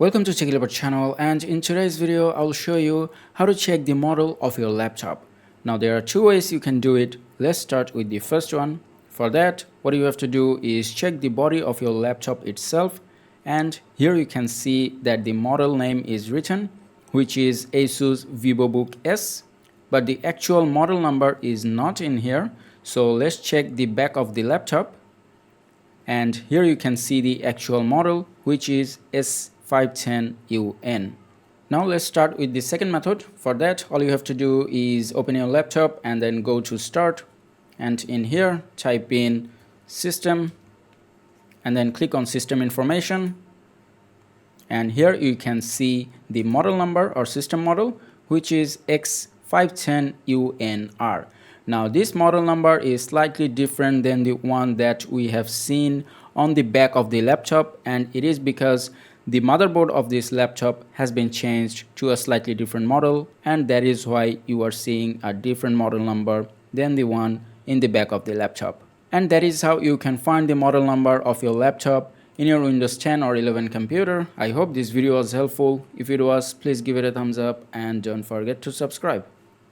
Welcome to Techie Leopard channel, and in today's video I'll show you how to check the model of your laptop. Now there are two ways you can do it. Let's start with the first one. For that, what you have to do is check the body of your laptop itself, and here you can see that the model name is written, which is Asus VivoBook S, but the actual model number is not in here. So let's check the back of the laptop, and here you can see the actual model, which is S510UN. Now let's start with the second method. For that, all you have to do is open your laptop and then go to Start, and in here type in System and then click on System Information, and here you can see the model number or system model, which is X510UNR. Now this model number is slightly different than the one that we have seen on the back of the laptop, and it is because the motherboard of this laptop has been changed to a slightly different model, and that is why you are seeing a different model number than the one in the back of the laptop. And that is how you can find the model number of your laptop in your Windows 10 or 11 computer. I hope this video was helpful. If it was, please give it a thumbs up and don't forget to subscribe.